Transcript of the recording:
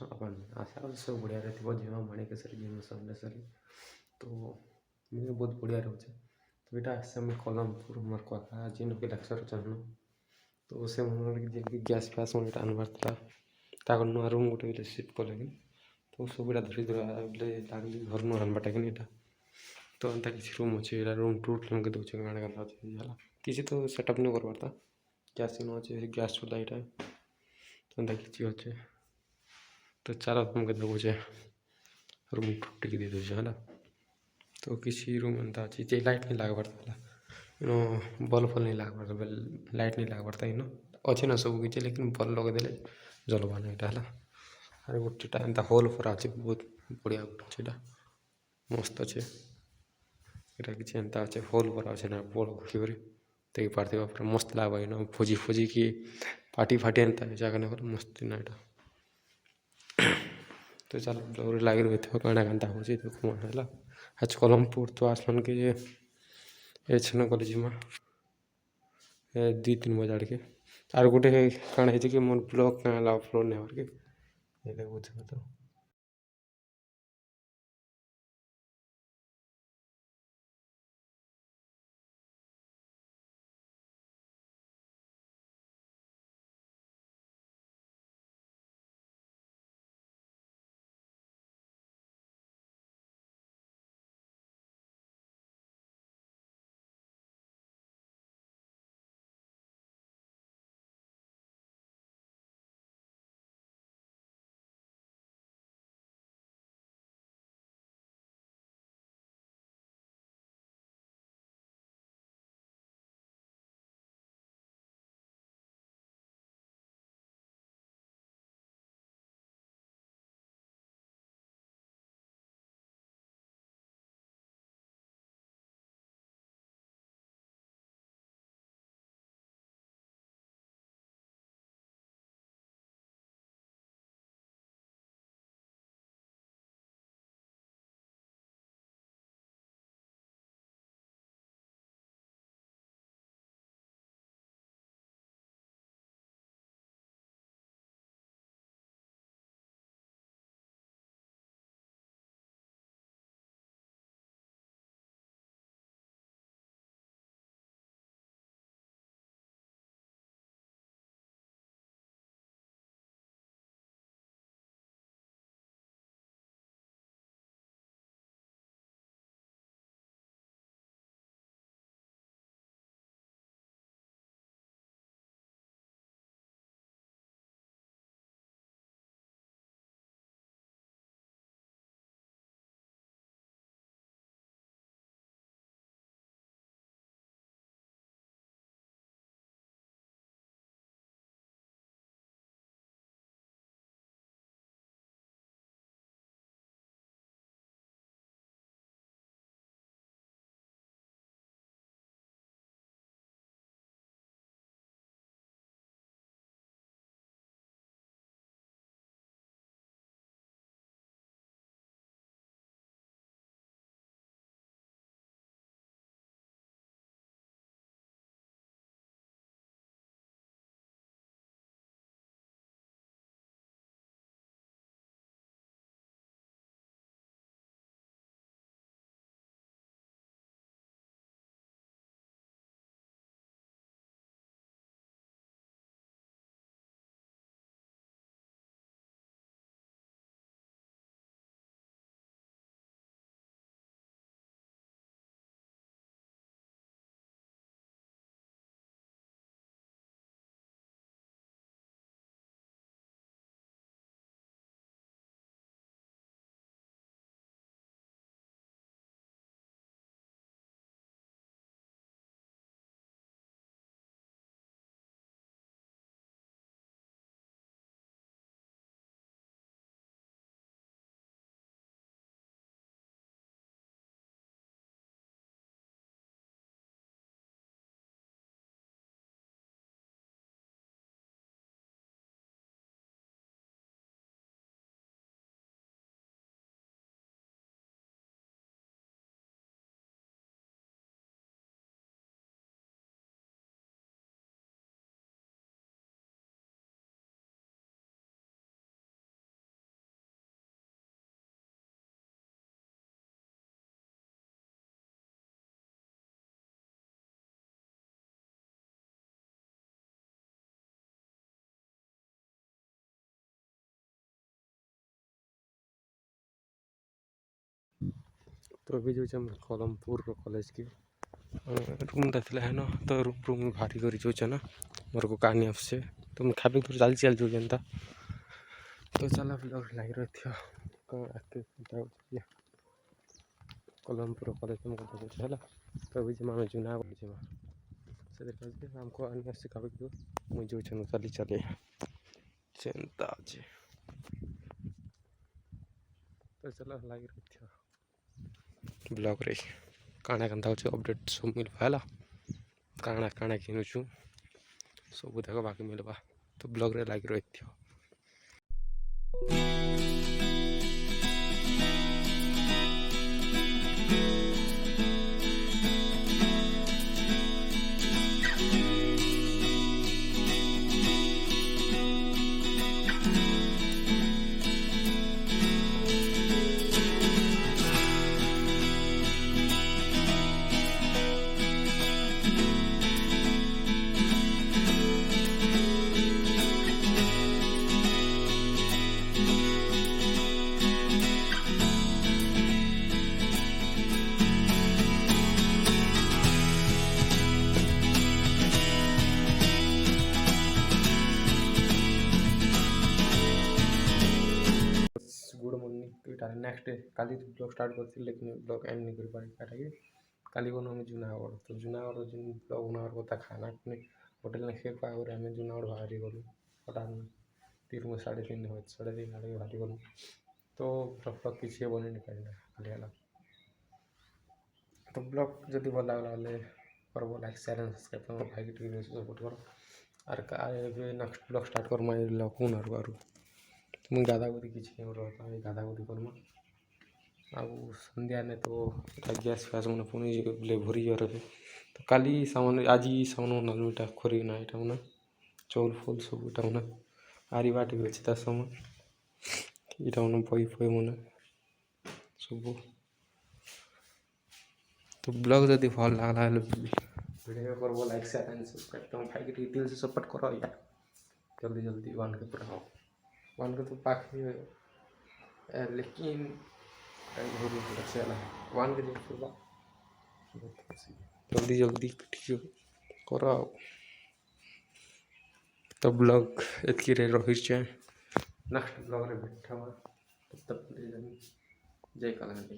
अपन आशा सब बढ़िया थी जीवा माणिकेश्वरी जीवा समलेश्वरी तो मुझे बहुत बढ़िया रोचे तो यहाँ आसे मुझे कलमपुर मोर कका जिन भी लेक्चर चाहन तो से मन गैस फैस मन आनबार नुआ रूम गोटे सिफ्ट कले तो सबटा धरी धरा लगली घर नु आनबाटा कि तो एंता किसी रूम अच्छे रूम टूर तुमके दूचे गाँव गंदा अच्छे किसी तो सेटअप नहीं कर पारता गैस इन अच्छे गैस चूल्हा यहाँ तो एंता किसी अच्छे तो चलो तुमके देखुचे रूम टूट दे दूचे है तो किसी रूम एंता अच्छी लाइट नहीं लग पारता इनो बल्ब नहीं लग पारता लाइट नहीं लग पारता इनो अच्छे ना सब किसी लेकिन बल्ब लगेदे जलवाना यहाँ है अरे गोटेटा एंता होल पर अच्छे बहुत बढ़िया गोटे मस्त अच्छे यहाँ किसी एंता अच्छे होल पर अच्छे ना बड़ घुरी देख पार्थ पूरा मस्त लगा इन भोजी फोजी कि पार्टी फाटी एंता जगह मस्त ना यहाँ तो चलो लगे रही थे काଣା कांता हो है आज कलमपुर तो आसलन के ये छन कॉलेज में 2-3 बजे आड़ के आर गोटे काଣା है कि मोर ब्लॉग अपलोड नहीं हो के तो तो अभी जो कलमपुर कॉलेज की रूम देखला है ना तो रूम भारी कर जो ना मोर को कहानी आसे तो मैं खाबे तो चल जो जनता तो चला ब्लॉग लगी रही थी कलमपुर कॉलेज तुमको देखो है तो अभी जमा जुना से हमको आने से खाबे तो मुझे जो चली चले चिंता अच्छे तो चला लगी रही थी ब्लॉग रे काଣା केन्ता होचे अपडेट सब मिलवा है काଣା काଣା किनुचु सब देख बाकी मिलवा तो ब्लॉग रे लगी रही थी। गुड मॉर्निंग तो इटा नेक्स्ट डे काली तो ब्लॉग स्टार्ट करती लेकिन ब्लॉग एंड नहीं कर पारी काटा काली को हमें जूनागढ़ तो जूनागढ़ जो ब्लॉग बनावर कथा खाना पीने होटल में खेल पाए और हमें जूनागढ़ बाहरी गलु हटान 3 3:30 हो 3:30 आड़े बाहरी गलु तो ब्लॉग किसी बन नहीं पारे खाली है तो ब्लॉग जब भल लगे करब लाइक शेयर एंड सब्सक्राइब तुम भाई के सपोर्ट कर और नेक्स्ट ब्लॉग स्टार्ट कर लखुन और मुझे गाधा गुधी किसी रहता है गाधा गुधी करमा आउ संध्या ने तो गैस फैस मैंने पुणी बोले भरी रहे तो काली सामान आज सामान नालमीटा खोरी ना यहाँ मैंने चौल फुल सब इटा मैंने आरी बाटी अच्छे सामान यहाँ मैंने बही फही मैंने सब तो ब्लॉग जब भल लगला वीडियो कर लाइक शेयर एंड सब्सक्राइब तुम भाई के दिल से सपोर्ट करो यार जल्दी जल्दी 1 के पूरा हो 1 के तो पाखी लेकिन जल्दी जल्दी करो तो ब्लॉग एतकी रही नेक्स्ट ब्लॉग रे बैठा तब तक जय कलाहांडी।